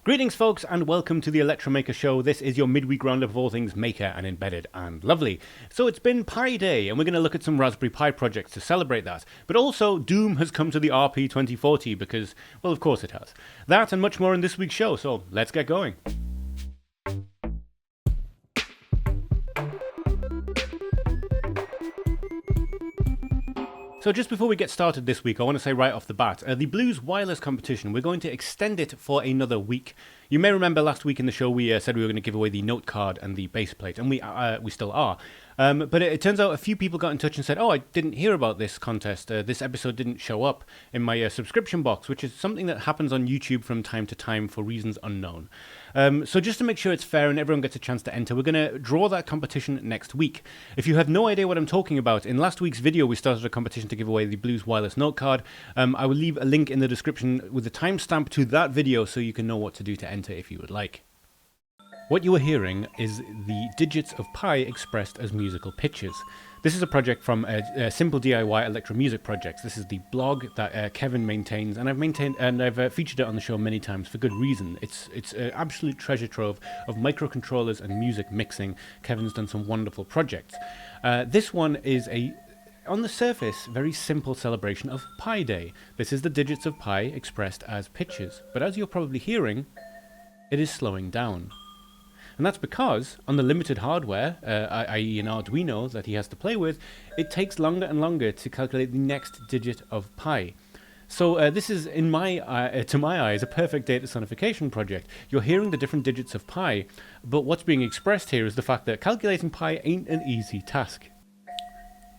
Greetings folks and welcome to the Electro Maker Show. This is your midweek roundup of all things Maker and embedded and lovely. So it's been Pi Day and we're going to look at some Raspberry Pi projects to celebrate that. But also Doom has come to the RP2040 because, well, of course it has. That and much more in this week's show, so let's get going. So just before we get started this week, I want to say right off the bat, the Blues Wireless competition, we're going to extend it for another week. You may remember last week in the show we said we were going to give away the Notecard and the base plate, and we still are. But it turns out a few people got in touch and said, oh, I didn't hear about this contest. This episode didn't show up in my subscription box, which is something that happens on YouTube from time to time for reasons unknown. So just to make sure it's fair and everyone gets a chance to enter, we're going to draw that competition next week. If you have no idea what I'm talking about, in last week's video we started a competition to give away the Blues Wireless Note Card. I will leave a link in the description with a timestamp to that video so you can know what to do to enter if you would like. What you are hearing is the digits of pi expressed as musical pitches. This is a project from a simple DIY Electro Music projects. This is the blog that Kevin maintains, and I've featured it on the show many times for good reason. It's an absolute treasure trove of microcontrollers and music mixing. Kevin's done some wonderful projects. This one is on the surface, very simple celebration of Pi Day. This is the digits of pi expressed as pitches, but as you're probably hearing, it is slowing down. And that's because, on the limited hardware, i.e. an Arduino that he has to play with, it takes longer and longer to calculate the next digit of pi. So this is, to my eyes, a perfect data sonification project. You're hearing the different digits of pi, but what's being expressed here is the fact that calculating pi ain't an easy task.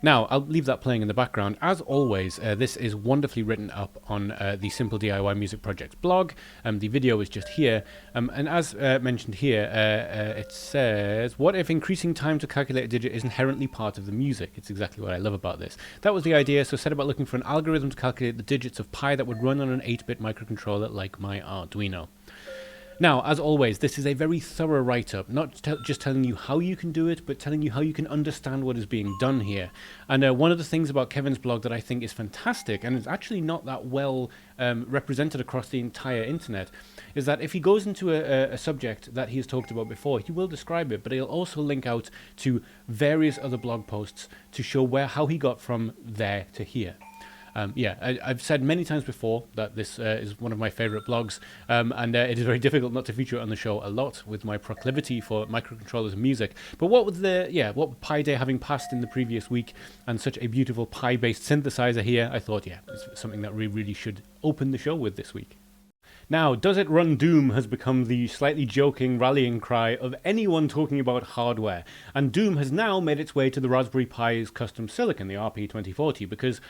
Now, I'll leave that playing in the background. As always, this is wonderfully written up on the Simple DIY Music Project's blog. The video is just here. And as mentioned here, it says, what if increasing time to calculate a digit is inherently part of the music? It's exactly what I love about this. That was the idea, so set about looking for an algorithm to calculate the digits of pi that would run on an 8-bit microcontroller like my Arduino. Now, as always, this is a very thorough write-up, not just telling you how you can do it, but telling you how you can understand what is being done here. And one of the things about Kevin's blog that I think is fantastic, and it's actually not that well represented across the entire internet, is that if he goes into a subject that he has talked about before, he will describe it, but he'll also link out to various other blog posts to show how he got from there to here. I've said many times before that this is one of my favorite blogs, and it is very difficult not to feature it on the show a lot with my proclivity for microcontrollers and music. But what with what Pi Day having passed in the previous week and such a beautiful Pi-based synthesizer here, I thought, it's something that we really should open the show with this week. Now, does it run Doom has become the slightly joking rallying cry of anyone talking about hardware, and Doom has now made its way to the Raspberry Pi's custom silicon, the RP2040, because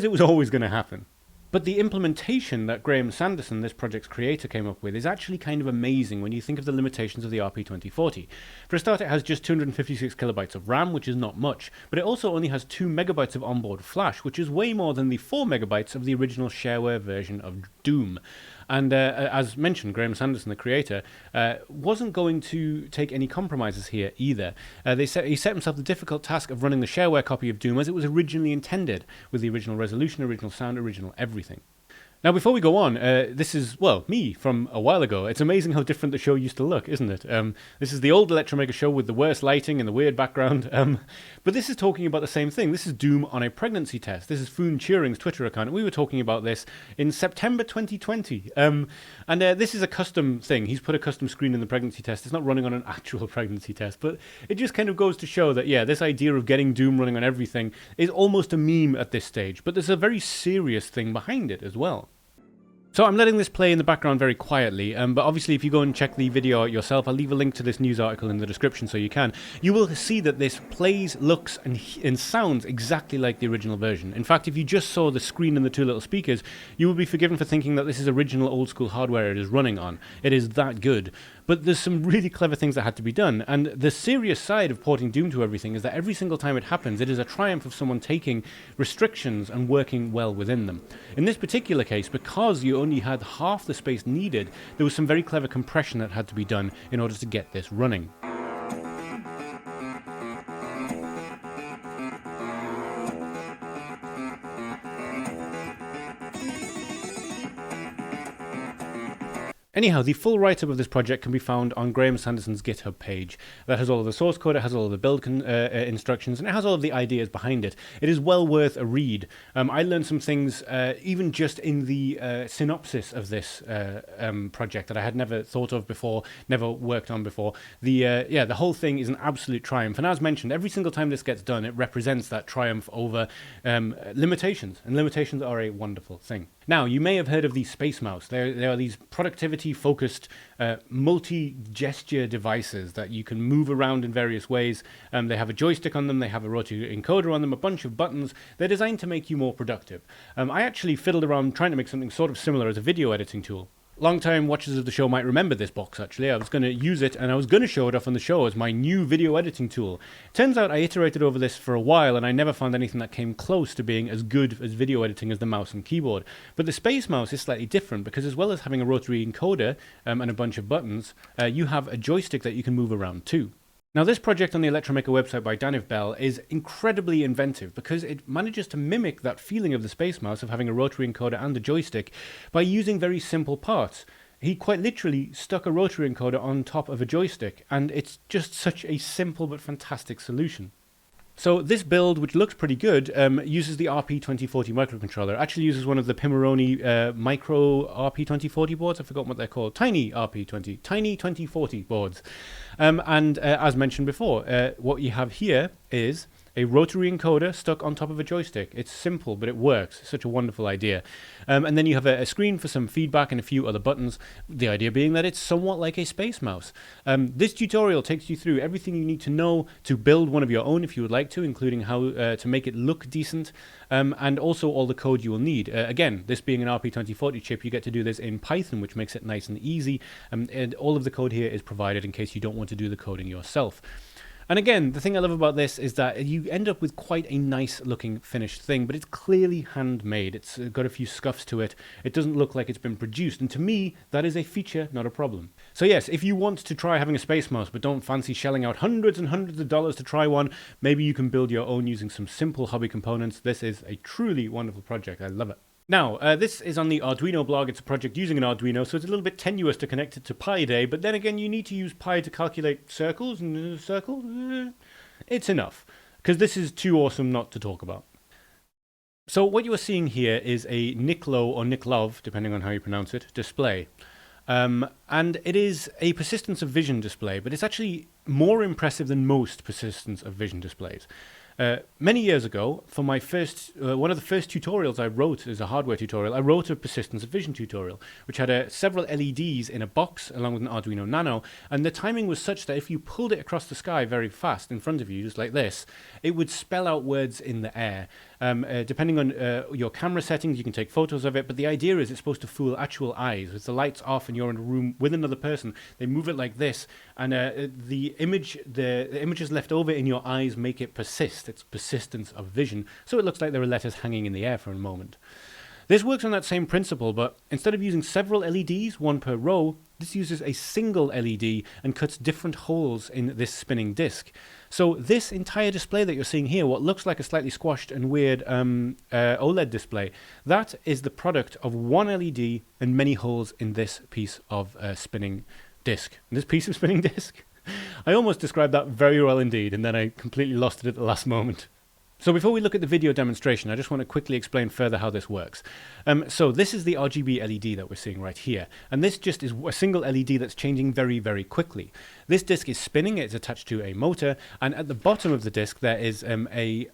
it was always going to happen. But the implementation that Graham Sanderson, this project's creator, came up with is actually kind of amazing when you think of the limitations of the RP2040. For a start, it has just 256 kilobytes of RAM, which is not much, but it also only has 2 megabytes of onboard flash, which is way more than the 4 megabytes of the original shareware version of Doom. And as mentioned, Graham Sanderson, the creator, wasn't going to take any compromises here either. He set himself the difficult task of running the shareware copy of Doom as it was originally intended, with the original resolution, original sound, original everything. Now, before we go on, this is, me from a while ago. It's amazing how different the show used to look, isn't it? This is the old Electro Mega show with the worst lighting and the weird background. But this is talking about the same thing. This is Doom on a pregnancy test. This is Foon Turing's Twitter account, and we were talking about this in September 2020. And this is a custom thing. He's put a custom screen in the pregnancy test. It's not running on an actual pregnancy test, but it just kind of goes to show that, this idea of getting Doom running on everything is almost a meme at this stage. But there's a very serious thing behind it as well. So I'm letting this play in the background very quietly, but obviously if you go and check the video out yourself, I'll leave a link to this news article in the description so you can. You will see that this plays, looks, and sounds exactly like the original version. In fact, if you just saw the screen and the two little speakers, you will be forgiven for thinking that this is original old school hardware it is running on. It is that good. But there's some really clever things that had to be done, and the serious side of porting Doom to everything is that every single time it happens, it is a triumph of someone taking restrictions and working well within them. In this particular case, because you only had half the space needed, there was some very clever compression that had to be done in order to get this running. Anyhow, the full write-up of this project can be found on Graham Sanderson's GitHub page. That has all of the source code, it has all of the build instructions, and it has all of the ideas behind it. It is well worth a read. I learned some things even just in the synopsis of this project that I had never thought of before, never worked on before. The whole thing is an absolute triumph. And as mentioned, every single time this gets done, it represents that triumph over limitations. And limitations are a wonderful thing. Now, you may have heard of the Spacemouse. There are these productivity-focused multi-gesture devices that you can move around in various ways. They have a joystick on them, they have a rotary encoder on them, a bunch of buttons. They're designed to make you more productive. I actually fiddled around trying to make something sort of similar as a video editing tool. Long-time watchers of the show might remember this box, actually. I was going to use it, and I was going to show it off on the show as my new video editing tool. Turns out I iterated over this for a while, and I never found anything that came close to being as good as video editing as the mouse and keyboard. But the Spacemouse is slightly different, because as well as having a rotary encoder and a bunch of buttons, you have a joystick that you can move around too. Now, this project on the Electro website by Daniv Bell is incredibly inventive because it manages to mimic that feeling of the Spacemouse of having a rotary encoder and a joystick by using very simple parts. He quite literally stuck a rotary encoder on top of a joystick, and it's just such a simple but fantastic solution. So this build, which looks pretty good, uses the RP2040 microcontroller. It actually uses one of the Pimoroni micro RP2040 boards. I've forgotten what they're called. Tiny 2040 boards. As mentioned before, what you have here is a rotary encoder stuck on top of a joystick. It's simple, but it works. It's such a wonderful idea. And then you have a screen for some feedback and a few other buttons. The idea being that it's somewhat like a Spacemouse. This tutorial takes you through everything you need to know to build one of your own if you would like to, including how to make it look decent, and also all the code you will need. Again, this being an RP2040 chip, you get to do this in Python, which makes it nice and easy. And all of the code here is provided in case you don't want to do the coding yourself. And again, the thing I love about this is that you end up with quite a nice looking finished thing, but it's clearly handmade. It's got a few scuffs to it. It doesn't look like it's been produced. And to me, that is a feature, not a problem. So yes, if you want to try having a Spacemouse, but don't fancy shelling out hundreds and hundreds of dollars to try one, maybe you can build your own using some simple hobby components. This is a truly wonderful project. I love it. Now, this is on the Arduino blog. It's a project using an Arduino, so it's a little bit tenuous to connect it to Pi Day, but then again, you need to use Pi to calculate circles, and circles, it's enough, because this is too awesome not to talk about. So what you are seeing here is a Nipkow, or Nipkow, depending on how you pronounce it, display. And it is a persistence of vision display, but it's actually more impressive than most persistence of vision displays. Many years ago, for my first, one of the first tutorials I wrote as a hardware tutorial, I wrote a persistence of vision tutorial, which had several LEDs in a box along with an Arduino Nano, and the timing was such that if you pulled it across the sky very fast in front of you, just like this, it would spell out words in the air. Depending on your camera settings, you can take photos of it, but the idea is it's supposed to fool actual eyes. If the light's off and you're in a room with another person, they move it like this, and the images left over in your eyes make it persist. It's persistence of vision, so it looks like there are letters hanging in the air for a moment. This works on that same principle, but instead of using several LEDs, one per row, this uses a single LED and cuts different holes in this spinning disc. So this entire display that you're seeing here, what looks like a slightly squashed and weird OLED display, that is the product of one LED and many holes in this piece of spinning disc. This piece of spinning disc? I almost described that very well indeed, and then I completely lost it at the last moment. So before we look at the video demonstration, I just want to quickly explain further how this works. So this is the RGB LED that we're seeing right here, and this just is a single LED that's changing very, very quickly. This disc is spinning, it's attached to a motor, and at the bottom of the disc there is a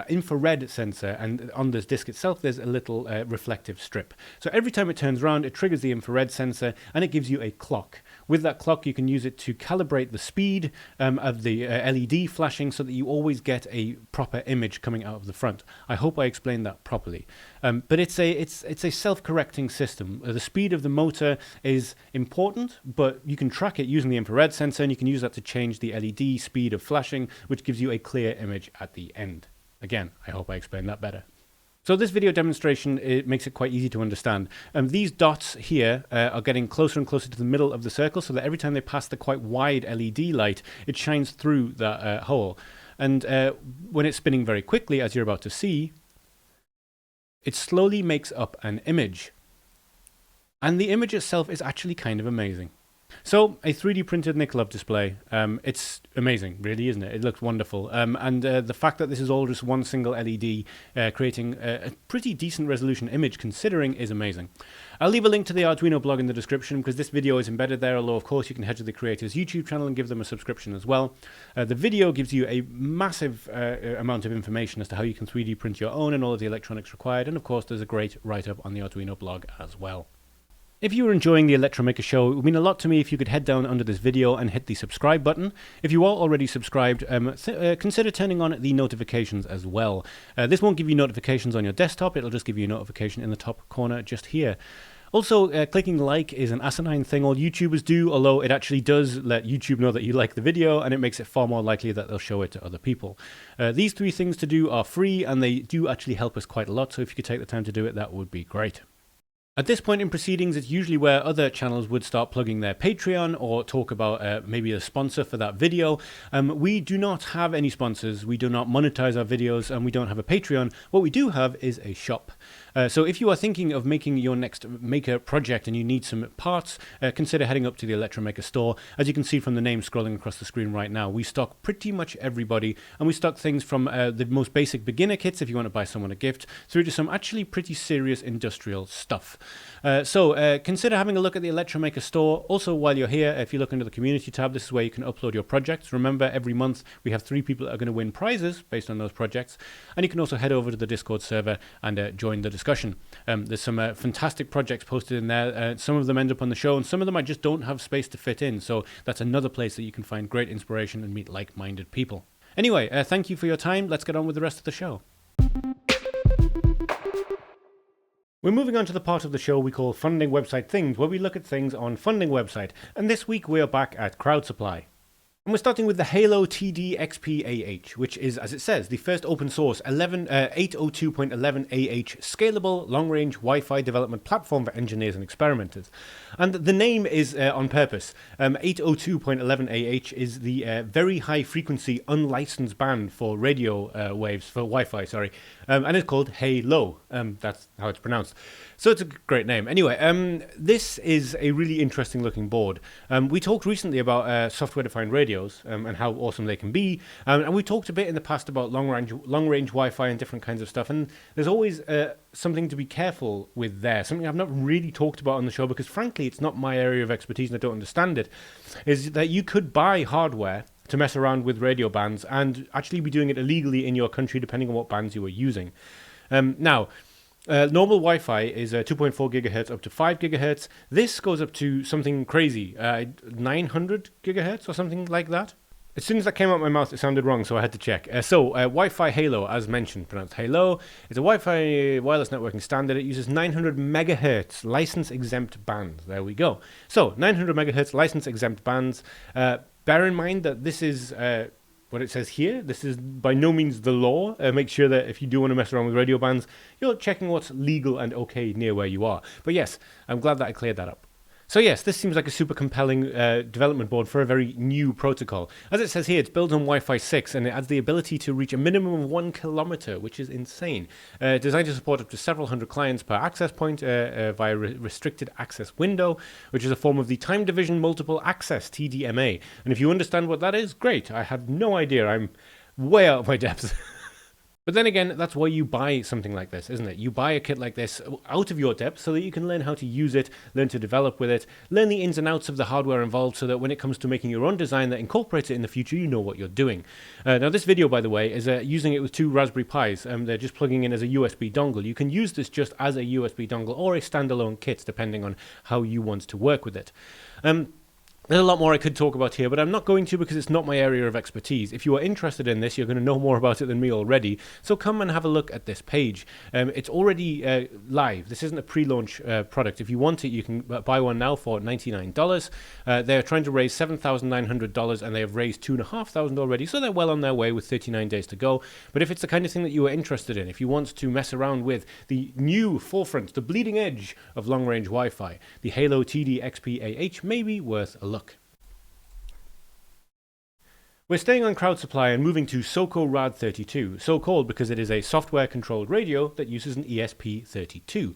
infrared sensor, and on this disc itself there's a little reflective strip. So every time it turns around, it triggers the infrared sensor, and it gives you a clock. With that clock, you can use it to calibrate the speed of the LED flashing so that you always get a proper image coming out of the front. I hope I explained that properly. But it's a self-correcting system. The speed of the motor is important, but you can track it using the infrared sensor, and you can use that to change the LED speed of flashing, which gives you a clear image at the end. Again, I hope I explained that better. So this video demonstration, it makes it quite easy to understand. These dots here are getting closer and closer to the middle of the circle, so that every time they pass the quite wide LED light, it shines through that hole. And when it's spinning very quickly, as you're about to see, it slowly makes up an image. And the image itself is actually kind of amazing. So, a 3D printed Nipkow display, it's amazing, really, isn't it? It looks wonderful. And the fact that this is all just one single LED creating a pretty decent resolution image considering is amazing. I'll leave a link to the Arduino blog in the description because this video is embedded there, although of course you can head to the creator's YouTube channel and give them a subscription as well. The video gives you a massive amount of information as to how you can 3D print your own and all of the electronics required, and of course there's a great write-up on the Arduino blog as well. If you were enjoying the Electro Maker show, it would mean a lot to me if you could head down under this video and hit the subscribe button. If you are already subscribed, consider turning on the notifications as well. This won't give you notifications on your desktop, it'll just give you a notification in the top corner just here. Also, clicking like is an asinine thing all YouTubers do, although it actually does let YouTube know that you like the video, and it makes it far more likely that they'll show it to other people. These three things to do are free, and they do actually help us quite a lot, so if you could take the time to do it, that would be great. At this point in proceedings, it's usually where other channels would start plugging their Patreon or talk about maybe a sponsor for that video. We do not have any sponsors, we do not monetize our videos, and we don't have a Patreon. What we do have is a shop. So if you are thinking of making your next maker project and you need some parts, consider heading up to the Electro Maker store. As you can see from the name scrolling across the screen right now, we stock pretty much everybody, and we stock things from the most basic beginner kits if you want to buy someone a gift, through to some actually pretty serious industrial stuff. So consider having a look at the Electro Maker store. Also, while you're here, if you look under the community tab, this is where you can upload your projects. Remember, every month we have 3 people that are going to win prizes based on those projects, and you can also head over to the Discord server and join the discussion. There's some fantastic projects posted in there. Some of them end up on the show, and some of them I just don't have space to fit in, so that's another place that you can find great inspiration and meet like-minded people. Anyway, thank you for your time. Let's get on with the rest of the show. We're moving on to the part of the show we call Funding Website Things, where we look at things on funding website, and this week we are back at Crowd Supply. And we're starting with the Halo TD-XPAH, which is, as it says, the first open source 802.11ah scalable long-range Wi-Fi development platform for engineers and experimenters. And the name is on purpose. 802.11ah is the very high frequency unlicensed band for radio waves, for Wi-Fi, sorry. And it's called Halo. That's how it's pronounced. So it's a great name. Anyway, this is a really interesting looking board. We talked recently about software-defined radios and how awesome they can be. And we talked a bit in the past about long-range Wi-Fi and different kinds of stuff. And there's always something to be careful with there. Something I've not really talked about on the show because, frankly, it's not my area of expertise and I don't understand it, is that you could buy hardware to mess around with radio bands and actually be doing it illegally in your country depending on what bands you are using. Now, normal Wi-Fi is 2.4 gigahertz up to 5 gigahertz. This goes up to something crazy, 900 gigahertz or something like that. As soon as that came out of my mouth, it sounded wrong, so I had to check. Wi-Fi Halo, as mentioned, pronounced Halo, is a Wi-Fi wireless networking standard. It uses 900 megahertz license-exempt bands. There we go. So, 900 megahertz license-exempt bands. Bear in mind that this is what it says here. This is by no means the law. Make sure that if you do want to mess around with radio bands, you're checking what's legal and okay near where you are. But yes, I'm glad that I cleared that up. So yes, this seems like a super compelling development board for a very new protocol. As it says here, it's built on Wi-Fi 6 and it adds the ability to reach a minimum of 1 kilometer, which is insane. Designed to support up to several hundred clients per access point via restricted access window, which is a form of the time division multiple access, TDMA. And if you understand what that is, great. I have no idea. I'm way out of my depth. But then again, that's why you buy something like this, isn't it? You buy a kit like this out of your depth so that you can learn how to use it, learn to develop with it, learn the ins and outs of the hardware involved so that when it comes to making your own design that incorporates it in the future, you know what you're doing. Now, this video, by the way, is using it with 2 Raspberry Pis. They're just plugging in as a USB dongle. You can use this just as a USB dongle or a standalone kit, depending on how you want to work with it. There's a lot more I could talk about here, but I'm not going to because it's not my area of expertise. If you are interested in this, you're going to know more about it than me already. So come and have a look at this page. It's already live. This isn't a pre-launch product. If you want it, you can buy one now for $99. They're trying to raise $7,900 and they have raised $2,500 already. So they're well on their way with 39 days to go. But if it's the kind of thing that you are interested in, if you want to mess around with the new forefront, the bleeding edge of long-range Wi-Fi, the Halo TD-XPAH may be worth a look. We're staying on Crowd Supply and moving to SOCORAD32, so called because it is a software-controlled radio that uses an ESP32.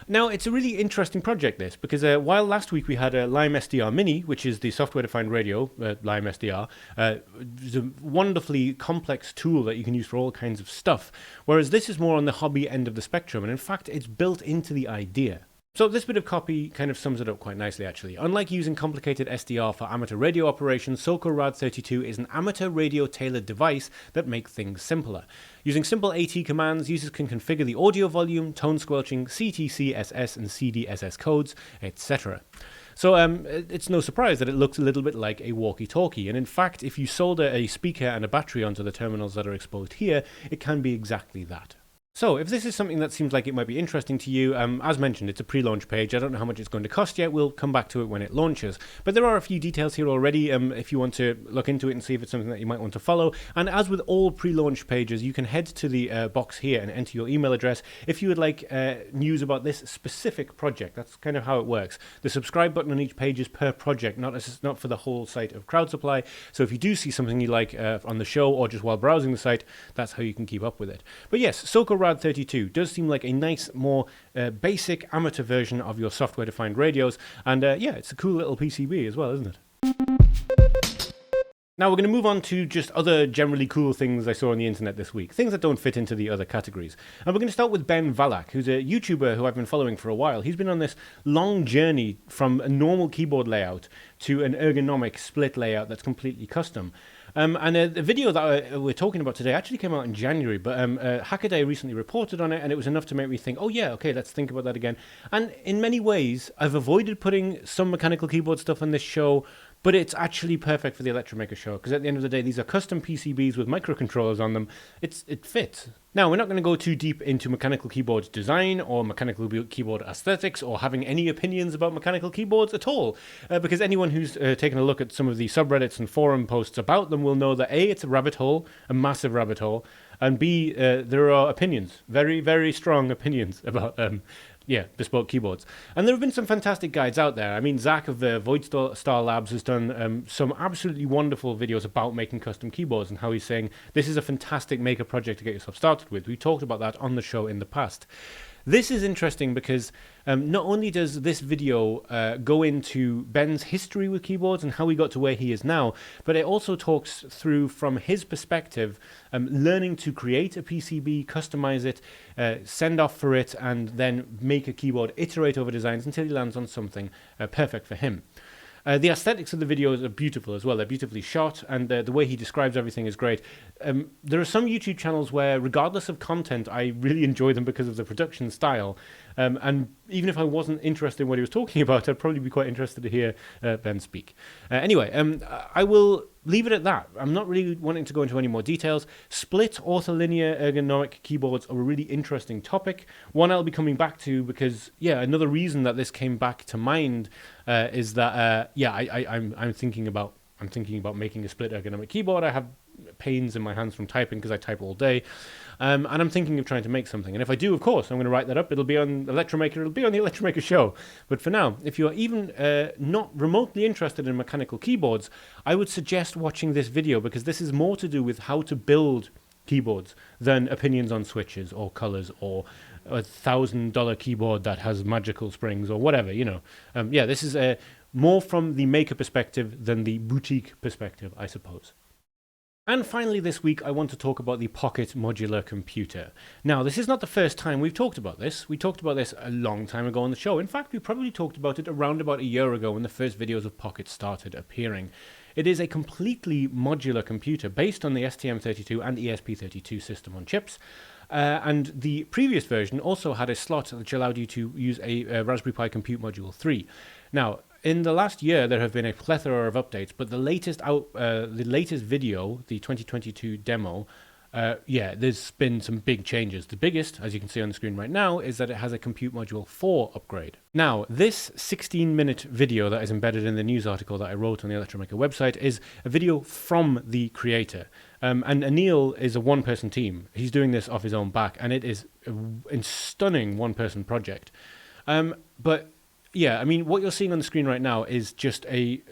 Now, it's a really interesting project, this, because while last week we had a Lime SDR Mini, which is the software-defined radio, Lime SDR, it's a wonderfully complex tool that you can use for all kinds of stuff, whereas this is more on the hobby end of the spectrum, and in fact, it's built into the idea. So this bit of copy kind of sums it up quite nicely, actually. Unlike using complicated SDR for amateur radio operations, SOCORAD32 is an amateur radio-tailored device that makes things simpler. Using simple AT commands, users can configure the audio volume, tone squelching, CTC-SS and CDSS codes, etc. So it's no surprise that it looks a little bit like a walkie-talkie, and in fact, if you solder a speaker and a battery onto the terminals that are exposed here, it can be exactly that. So, if this is something that seems like it might be interesting to you, as mentioned, it's a pre-launch page. I don't know how much it's going to cost yet. We'll come back to it when it launches. But there are a few details here already if you want to look into it and see if it's something that you might want to follow. And as with all pre-launch pages, you can head to the box here and enter your email address if you would like news about this specific project. That's kind of how it works. The subscribe button on each page is per project, not for the whole site of Crowd Supply. So if you do see something you like on the show or just while browsing the site, that's how you can keep up with it. But yes, SOCORAD32 does seem like a nice, more basic amateur version of your software-defined radios, and yeah, it's a cool little PCB as well, isn't it? Now we're going to move on to just other generally cool things I saw on the internet this week, things that don't fit into the other categories. And we're going to start with Ben Vallack, who's a YouTuber who I've been following for a while. He's been on this long journey from a normal keyboard layout to an ergonomic split layout that's completely custom. And the video that we're talking about today actually came out in January, but Hackaday recently reported on it, and it was enough to make me think, oh yeah, okay, let's think about that again. And in many ways, I've avoided putting some mechanical keyboard stuff on this show, but it's actually perfect for the Electro Mega show, because at the end of the day, these are custom PCBs with microcontrollers on them. It fits. Now, we're not going to go too deep into mechanical keyboard design or mechanical keyboard aesthetics or having any opinions about mechanical keyboards at all, because anyone who's taken a look at some of the subreddits and forum posts about them will know that A, it's a rabbit hole, a massive rabbit hole, and B, there are opinions, very, very strong opinions about bespoke keyboards. And there have been some fantastic guides out there. I mean, Zach of Void Star Labs has done some absolutely wonderful videos about making custom keyboards and how he's saying this is a fantastic maker project to get yourself started with. We talked about that on the show in the past. This is interesting because not only does this video go into Ben's history with keyboards and how he got to where he is now, but it also talks through, from his perspective, learning to create a PCB, customize it, send off for it, and then make a keyboard, iterate over designs until he lands on something perfect for him. The aesthetics of the videos are beautiful as well. They're beautifully shot, and the way he describes everything is great. There are some YouTube channels where, regardless of content, I really enjoy them because of the production style. And even if I wasn't interested in what he was talking about, I'd probably be quite interested to hear Ben speak. Anyway, I will leave it at that. I'm not really wanting to go into any more details. Split ortholinear ergonomic keyboards are a really interesting topic. One I'll be coming back to because, another reason that this came back to mind is that, I'm thinking about making a split ergonomic keyboard. I have pains in my hands from typing because I type all day, and I'm thinking of trying to make something. And if I do, of course, I'm going to write that up. It'll be on Electromaker. It'll be on the Electromaker show. But for now, if you're even not remotely interested in mechanical keyboards, I would suggest watching this video because this is more to do with how to build keyboards than opinions on switches or colors or a $1,000 keyboard that has magical springs or whatever. This is more from the maker perspective than the boutique perspective, I suppose. And finally this week, I want to talk about the Pockit modular computer. Now, this is not the first time we've talked about this. We talked about this a long time ago on the show. In fact, we probably talked about it around about a year ago when the first videos of Pockit started appearing. It is a completely modular computer based on the STM32 and ESP32 system on chips. And the previous version also had a slot which allowed you to use a Raspberry Pi Compute Module 3. Now, in the last year, there have been a plethora of updates, but the latest video, the 2022 demo, there's been some big changes. The biggest, as you can see on the screen right now, is that it has a Compute Module 4 upgrade. Now, this 16-minute video that is embedded in the news article that I wrote on the Electromaker website is a video from the creator. And Anil is a one-person team. He's doing this off his own back, and it is a stunning one-person project. But what you're seeing on the screen right now is just a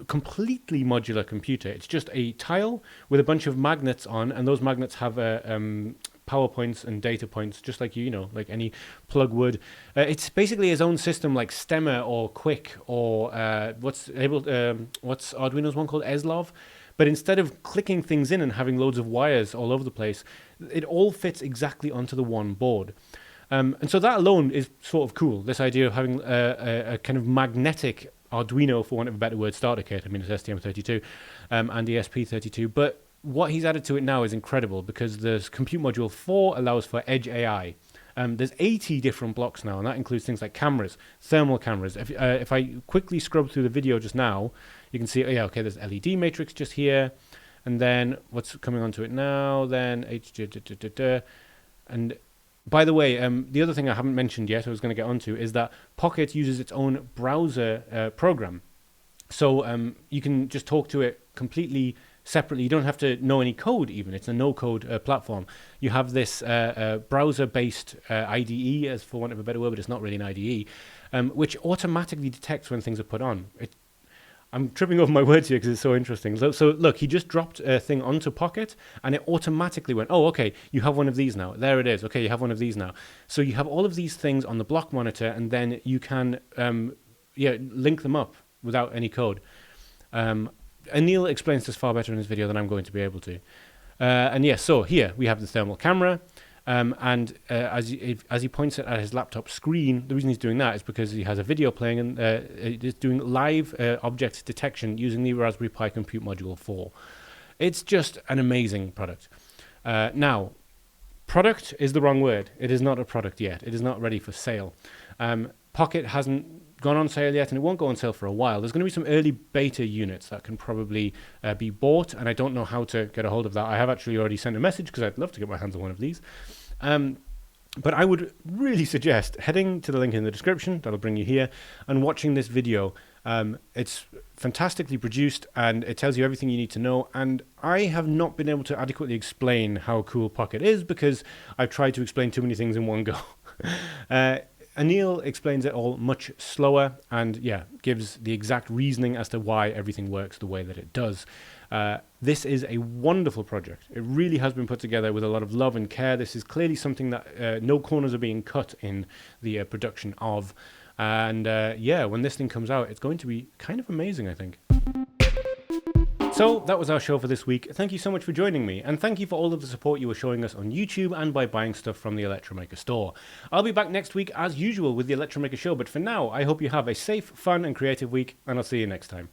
completely modular computer. It's just a tile with a bunch of magnets on, and those magnets have power points and data points, just like you know, like any plug would. It's basically his own system, like Stemmer or Quick or what's Arduino's one called, Eslov. But instead of clicking things in and having loads of wires all over the place, it all fits exactly onto the one board. And so that alone is sort of cool, this idea of having a kind of magnetic Arduino, for want of a better word, starter kit. I mean, it's STM32 and ESP32. But what he's added to it now is incredible, because the Compute Module 4 allows for Edge AI. There's 80 different blocks now, and that includes things like cameras, thermal cameras. If I quickly scrub through the video just now, you can see, oh yeah, okay, there's LED matrix just here, and then what's coming onto it now, then and by the way, the other thing I haven't mentioned yet, I was going to get onto, is that Pockit uses its own browser program. So you can just talk to it completely separately. You don't have to know any code even. It's a no-code platform. You have this browser-based IDE, as for want of a better word, but it's not really an IDE, which automatically detects when things are put on. I'm tripping over my words here because it's so interesting. So look, he just dropped a thing onto Pockit, and it automatically went, oh, okay, you have one of these now. There it is. Okay, you have one of these now. So you have all of these things on the block monitor, and then you can link them up without any code. Anil explains this far better in his video than I'm going to be able to. And yes, so here we have the thermal camera. And as he points it at his laptop screen, the reason he's doing that is because he has a video playing, and it's doing live object detection using the Raspberry Pi Compute Module 4. It's just an amazing product. Now, product is the wrong word. It is not a product yet. It is not ready for sale. Pockit hasn't gone on sale yet, and it won't go on sale for a while. There's going to be some early beta units that can probably be bought, and I don't know how to get a hold of that. I have actually already sent a message because I'd love to get my hands on one of these. But I would really suggest heading to the link in the description, that'll bring you here, and watching this video. It's fantastically produced, and it tells you everything you need to know, and I have not been able to adequately explain how cool Pockit is because I've tried to explain too many things in one go. Anil explains it all much slower and, yeah, gives the exact reasoning as to why everything works the way that it does. This is a wonderful project. It really has been put together with a lot of love and care. This is clearly something that no corners are being cut in the production of. And, yeah, when this thing comes out, it's going to be kind of amazing, I think. So that was our show for this week. Thank you so much for joining me, and thank you for all of the support you were showing us on YouTube and by buying stuff from the Electro Maker store. I'll be back next week as usual with the Electro Maker show, but for now I hope you have a safe, fun and creative week, and I'll see you next time.